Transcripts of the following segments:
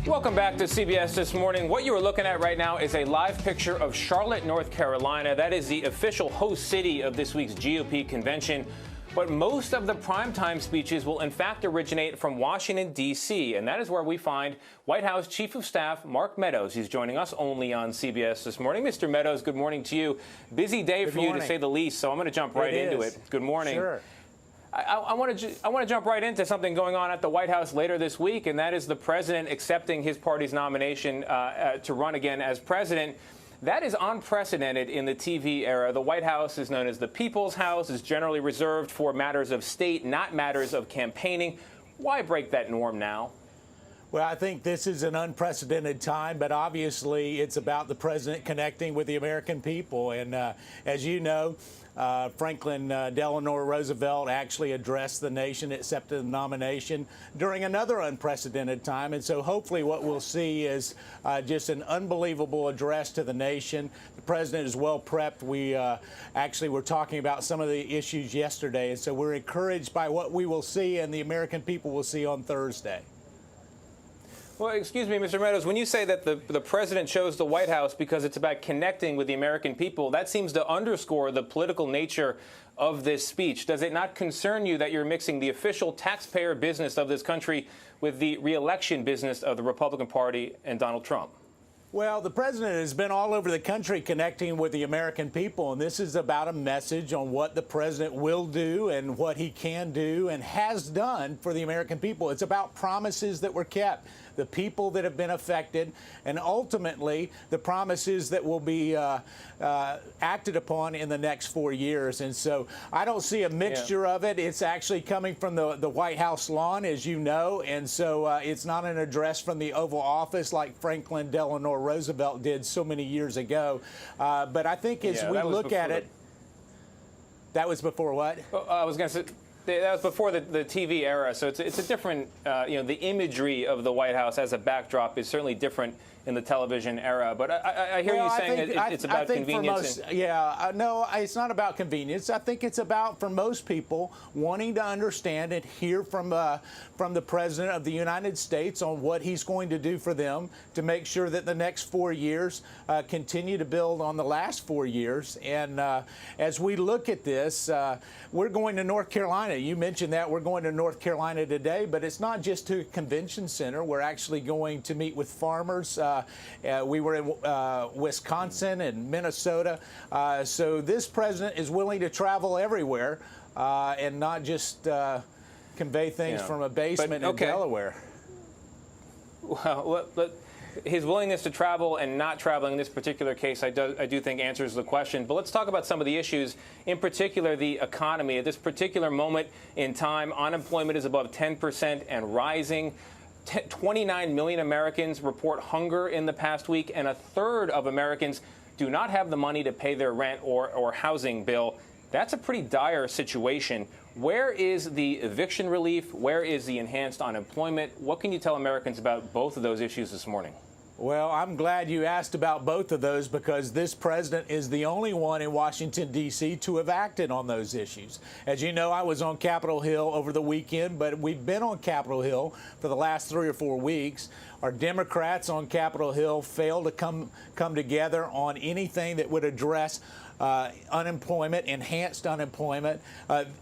Welcome back to CBS This Morning. What you are looking at right now is a live picture of Charlotte, North Carolina. That is the official host city of this week's GOP convention. But most of the primetime speeches will in fact originate from Washington, D.C., and that is where we find White House Chief of Staff Mark Meadows. He's joining us only on CBS This Morning. Mr. Meadows, good morning to you. Busy day for you, to say the least, so I'm going to jump right into it. Good morning. Sure. I want to jump right into something going on at the White House later this week, and that is the president accepting his party's nomination to run again as president. That is unprecedented in the TV era. The White House is known as the People's House, is generally reserved for matters of state, not matters of campaigning. Why break that norm now? Well, I think this is an unprecedented time, but obviously it's about the president connecting with the American people. And as you know, Franklin Delano Roosevelt actually addressed the nation, accepted the nomination during another unprecedented time. And so hopefully what we'll see is just an unbelievable address to the nation. The president is well prepped. We actually were talking about some of the issues yesterday. And so we're encouraged by what we will see and the American people will see on Thursday. Well, excuse me, Mr. Meadows, when you say that the president chose the White House because it's about connecting with the American people, that seems to underscore the political nature of this speech. Does it not concern you that you're mixing the official taxpayer business of this country with the re-election business of the Republican Party and Donald Trump? Well, the president has been all over the country connecting with the American people, and this is about a message on what the president will do and what he can do and has done for the American people. It's about promises that were kept, the people that have been affected, and ultimately the promises that will be acted upon in the next 4 years. And so I don't see a mixture of it. It's actually coming from the White House lawn, as you know, and so it's not an address from the Oval Office like Franklin Delano Roosevelt did so many years ago. But I think as we look at it, that was before what? Well, I was going to say that was before the TV era, so it's a different, the imagery of the White House as a backdrop is certainly different in the television era. But I hear you saying it's about convenience. No, it's not about convenience. I think it's about, for most people, wanting to understand and hear from the President of the United States on what he's going to do for them to make sure that the next 4 years continue to build on the last 4 years. And as we look at this, we're going to North Carolina. You mentioned that. We're going to North Carolina today, but it's not just to a convention center. We're actually going to meet with farmers. We were in Wisconsin and Minnesota. So this president is willing to travel everywhere and not just convey things from a basement in Delaware. Well, his willingness to travel and not traveling in this particular case, I do think answers the question. But let's talk about some of the issues, in particular the economy. At this particular moment in time, unemployment is above 10% and rising. 29 million Americans report hunger in the past week, and a third of Americans do not have the money to pay their rent or housing bill. That's a pretty dire situation. Where is the eviction relief? Where is the enhanced unemployment? What can you tell Americans about both of those issues this morning? Well, I'm glad you asked about both of those because this president is the only one in Washington, D.C. to have acted on those issues. As you know, I was on Capitol Hill over the weekend, but we've been on Capitol Hill for the last 3 or 4 weeks. Our Democrats on Capitol Hill failed to come together on anything that would address unemployment, enhanced unemployment,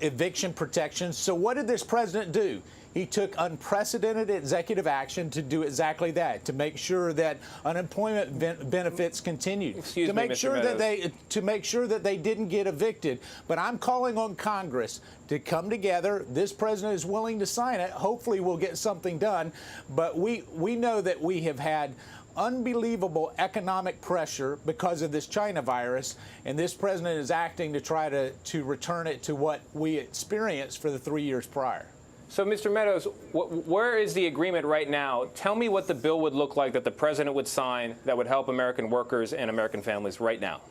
eviction protections. So what did this president do? He took unprecedented executive action to do exactly that, to make sure that unemployment benefits continued, to make sure that they didn't get evicted. But I'm calling on Congress to come together. This president is willing to sign it. Hopefully we'll get something done. But we know that we have had unbelievable economic pressure because of this China virus, and this president is acting to try to return it to what we experienced for the 3 years prior. So, Mr. Meadows, where is the agreement right now? Tell me what the bill would look like that the president would sign that would help American workers and American families right now.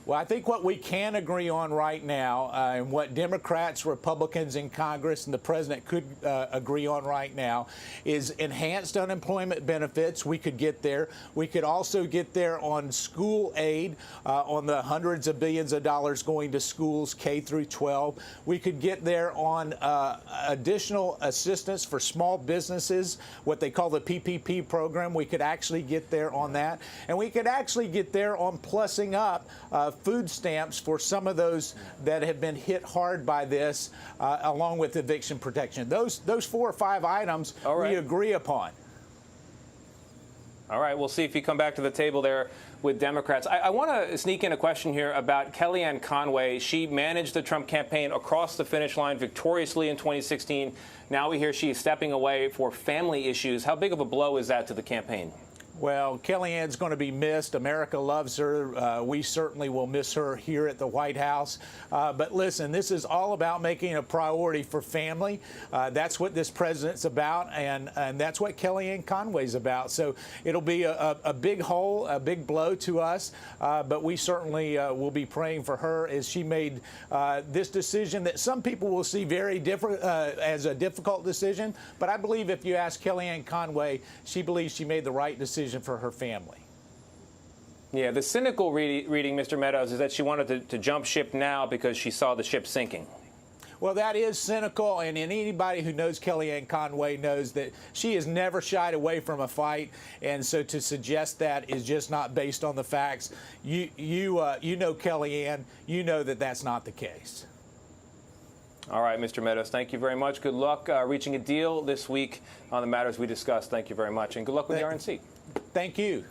Well, I think what we can agree on right now, and what Democrats, Republicans in Congress, and the president could agree on right now, is enhanced unemployment benefits. We could get there. We could also get there on school aid, on the hundreds of billions of dollars going to schools K through 12. We could get there on additional assistance for small businesses, what they call the PPP program. We could actually get there on that. And we could actually get there on plussing up food stamps for some of those that have been hit hard by this, along with eviction protection. Those 4 or 5 items we agree upon. All right, we'll see if you come back to the table there with Democrats. I want to sneak in a question here about Kellyanne Conway. She managed the Trump campaign across the finish line victoriously in 2016. Now we hear she is stepping away for family issues. How big of a blow is that to the campaign? Well, Kellyanne's going to be missed. America loves her. We certainly will miss her here at the White House. But listen, this is all about making a priority for family. That's what this president's about, and that's what Kellyanne Conway's about. So it'll be a big hole, a big blow to us. But we certainly will be praying for her as she made this decision that some people will see very different as a difficult decision. But I believe if you ask Kellyanne Conway, she believes she made the right decision for her family. Yeah, the cynical reading, Mr. Meadows, is that she wanted to jump ship now because she saw the ship sinking. Well, that is cynical, and anybody who knows Kellyanne Conway knows that she has never shied away from a fight, and so to suggest that is just not based on the facts. You know Kellyanne, you know that that's not the case. All right, Mr. Meadows, thank you very much. Good luck reaching a deal this week on the matters we discussed. Thank you very much, and good luck with the RNC. Thank you.